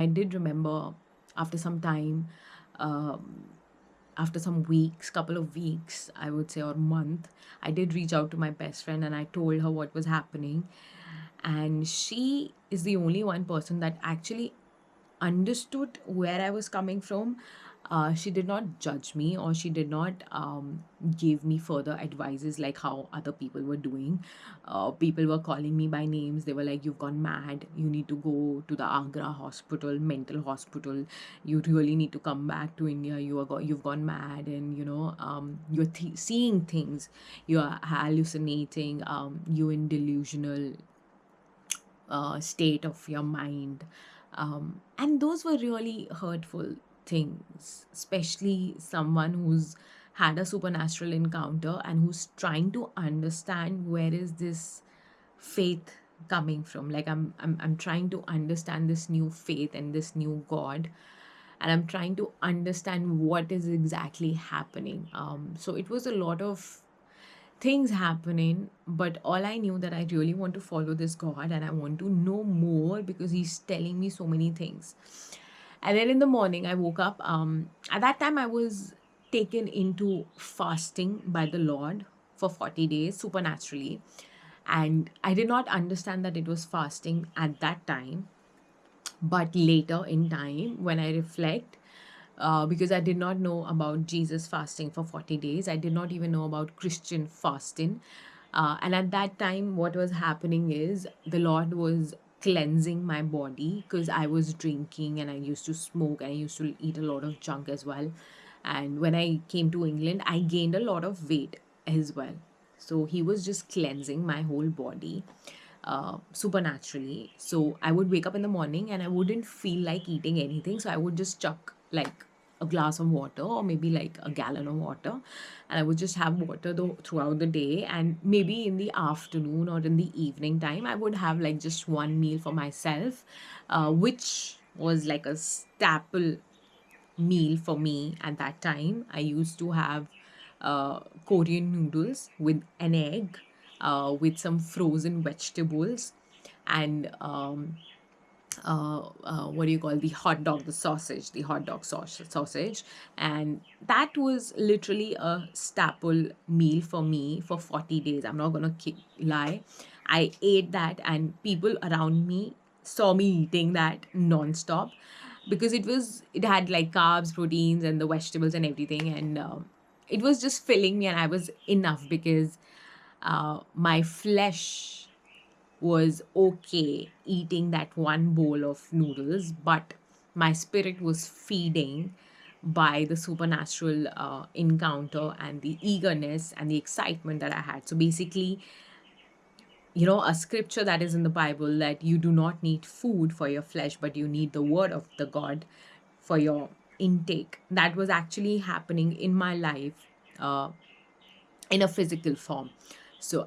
I did remember after some time, um, after some weeks, couple of weeks, I would say, or month, I did reach out to my best friend and I told her what was happening. And she is the only one person that actually understood where I was coming from. She did not judge me, or she did not give me further advices like how other people were doing. People were calling me by names. They were like, "You've gone mad. You need to go to the Agra hospital, mental hospital. You really need to come back to India. You've gone mad, and you're seeing things. You are hallucinating. You in delusional state of your mind." And those were really hurtful things, especially someone who's had a supernatural encounter and who's trying to understand where is this faith coming from. Like I'm trying to understand this new faith and this new God, and I'm trying to understand what is exactly happening. So it was a lot of things happening, but all I knew that I really want to follow this God and I want to know more because he's telling me so many things. And then in the morning I woke up. At that time I was taken into fasting by the Lord for 40 days supernaturally, and I did not understand that it was fasting at that time. But later in time, when I reflect, because I did not know about Jesus fasting for 40 days, I did not even know about Christian fasting. And at that time, what was happening is the Lord was cleansing my body because I was drinking and I used to smoke and I used to eat a lot of junk as well. And when I came to England, I gained a lot of weight as well. So he was just cleansing my whole body supernaturally. So I would wake up in the morning and I wouldn't feel like eating anything. So I would just chuck like a glass of water or maybe like a gallon of water, and I would just have water throughout the day. And maybe in the afternoon or in the evening time, I would have like just one meal for myself, which was like a staple meal for me at that time. I used to have Korean noodles with an egg, with some frozen vegetables, and what do you call the hot dog, the sausage, the hot dog sausage. And that was literally a staple meal for me for 40 days. I'm not gonna lie. I ate that, and people around me saw me eating that non-stop because it had like carbs, proteins, and the vegetables and everything. And it was just filling me, and I was enough because my flesh was okay eating that one bowl of noodles, but my spirit was feeding by the supernatural encounter and the eagerness and the excitement that I had. So basically, a scripture that is in the Bible, that you do not need food for your flesh, but you need the word of the God for your intake. That was actually happening in my life, uh, in a physical form. So,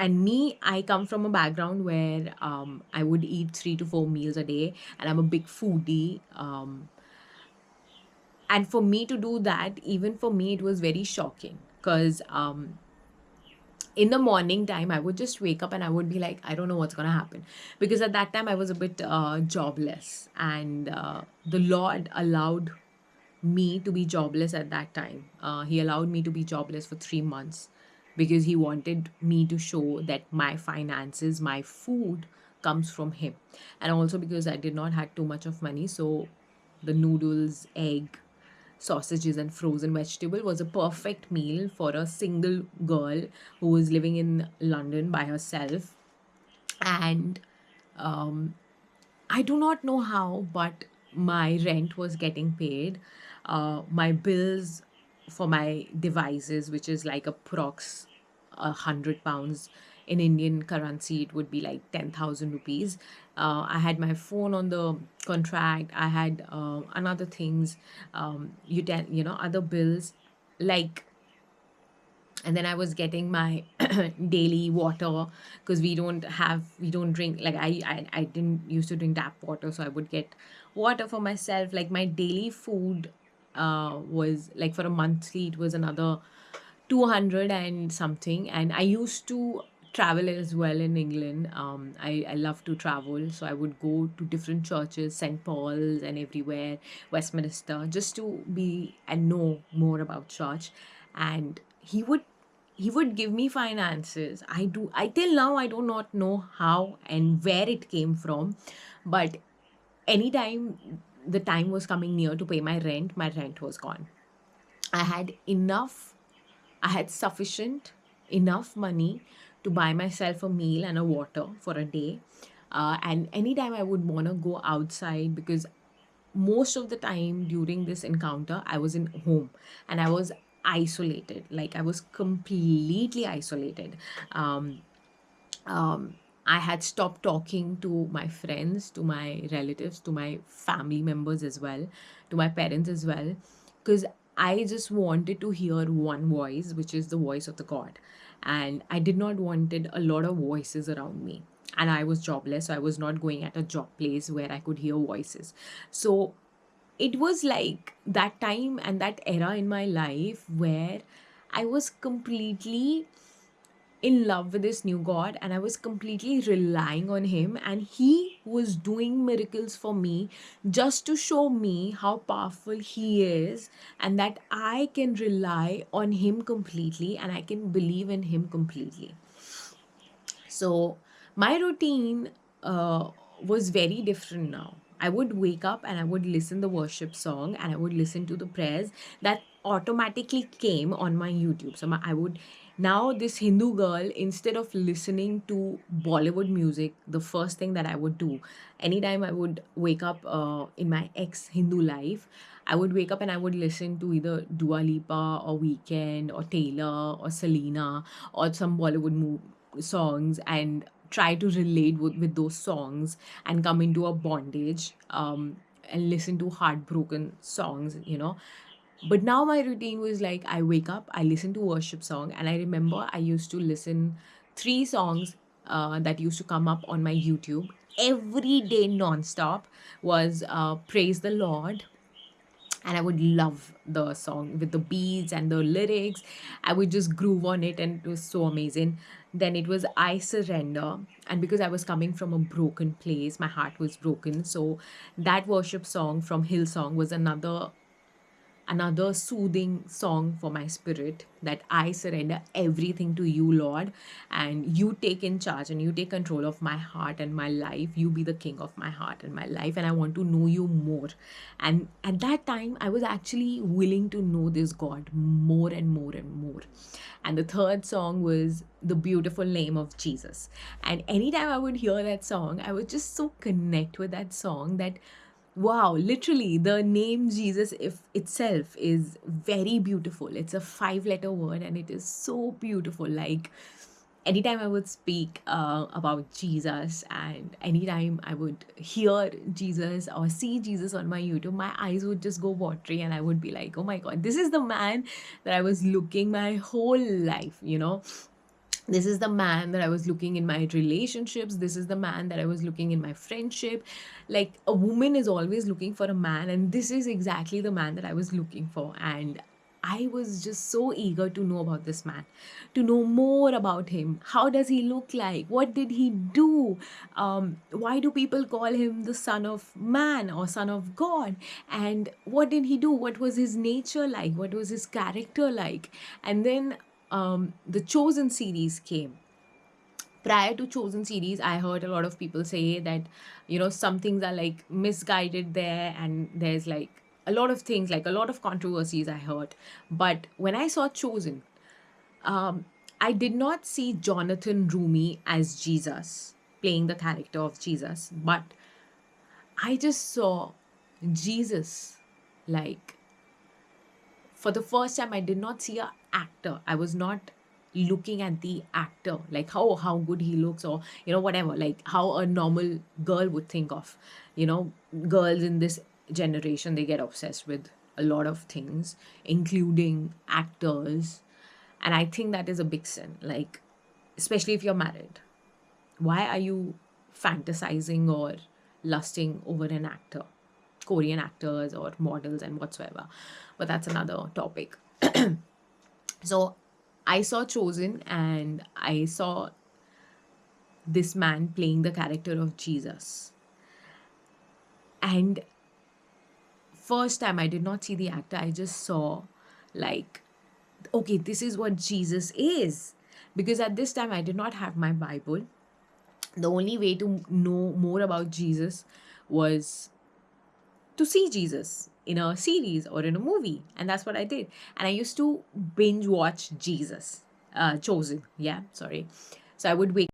and me, I come from a background where I would eat 3 to 4 meals a day, and I'm a big foodie. And for me to do that, even for me, it was very shocking because in the morning time, I would just wake up and I would be like, I don't know what's going to happen. Because at that time, I was a bit jobless, and the Lord allowed me to be jobless at that time. He allowed me to be jobless for 3 months because he wanted me to show that my finances, my food comes from him. And also because I did not had too much of money. So the noodles, egg, sausages, and frozen vegetable was a perfect meal for a single girl who was living in London by herself. And um, I do not know how, but my rent was getting paid. My bills for my devices, which is like approx £100 in Indian currency, it would be like 10,000 rupees. I had my phone on the contract. I had another things, other bills, like. And then I was getting my daily water because we don't drink, like I didn't used to drink tap water, so I would get water for myself. Like my daily food was like, for a monthly it was another 200 and something. And I used to travel as well in England. I love to travel, so I would go to different churches, St. Paul's and everywhere, Westminster, just to be and know more about church. And he would give me finances. I till now I do not know how and where it came from, but anytime the time was coming near to pay my rent was gone. I had enough, I had sufficient enough money to buy myself a meal and a water for a day. And anytime I would want to go outside, because most of the time during this encounter, I was in home and I was isolated. Like I was completely isolated. Um, I had stopped talking to my friends, to my relatives, to my family members as well, to my parents as well, because I just wanted to hear one voice, which is the voice of the God. And I did not wanted a lot of voices around me. And I was jobless, so I was not going at a job place where I could hear voices. So it was like that time and that era in my life where I was completely in love with this new God and I was completely relying on Him, and He was doing miracles for me just to show me how powerful He is and that I can rely on Him completely and I can believe in Him completely. So my routine was very different now. I would wake up and I would listen the worship song and I would listen to the prayers that automatically came on my YouTube. So I would now this Hindu girl, instead of listening to Bollywood music, the first thing that I would do anytime I would wake up in my ex Hindu life, I would wake up and I would listen to either Dua Lipa or Weekend or Taylor or Selena or some Bollywood songs and try to relate with those songs and come into a bondage, and listen to heartbroken songs. But now my routine was like I wake up, I listen to worship song, and I remember I used to listen three songs that used to come up on my YouTube every day non-stop was Praise the Lord, and I would love the song with the beats and the lyrics. I would just groove on it, and it was so amazing. Then it was I Surrender, and because I was coming from a broken place, my heart was broken. So that worship song from Hillsong was another soothing song for my spirit, that I surrender everything to you, Lord, and you take in charge and you take control of my heart and my life. You be the king of my heart and my life, and I want to know you more. And at that time, I was actually willing to know this God more and more and more. And the third song was The Beautiful Name of Jesus. And anytime I would hear that song, I would just so connect with that song that wow, literally, the name Jesus if itself is very beautiful. It's a five-letter word and it is so beautiful. Like, anytime I would speak about Jesus and anytime I would hear Jesus or see Jesus on my YouTube, my eyes would just go watery and I would be like, oh my God, this is the man that I was looking my whole life. This is the man that I was looking in my relationships. This is the man that I was looking in my friendship. Like a woman is always looking for a man, and this is exactly the man that I was looking for. And I was just so eager to know about this man, to know more about him. How does he look like? What did he do? Why do people call him the Son of Man or Son of God? And what did he do? What was his nature like? What was his character like? And then the Chosen series came. Prior to Chosen series, I heard a lot of people say that some things are like misguided there, and there's like a lot of things, like a lot of controversies I heard. But when I saw Chosen, um, I did not see Jonathan Rumi as Jesus playing the character of Jesus, but I just saw Jesus. Like, for the first time, I did not see a actor. I was not looking at the actor, like how good he looks, or whatever, like how a normal girl would think of. you know Girls in this generation, they get obsessed with a lot of things, including actors. And I think that is a big sin, like, especially if you're married. Why are you fantasizing or lusting over an actor, Korean actors or models and whatsoever? But that's another topic. So I saw Chosen and I saw this man playing the character of Jesus. And first time I did not see the actor, I just saw, like, okay, this is what Jesus is. Because at this time I did not have my Bible. The only way to know more about Jesus was to see Jesus in a series or in a movie. And that's what I did. And I used to binge watch Jesus, Chosen. Yeah, sorry. So I would wake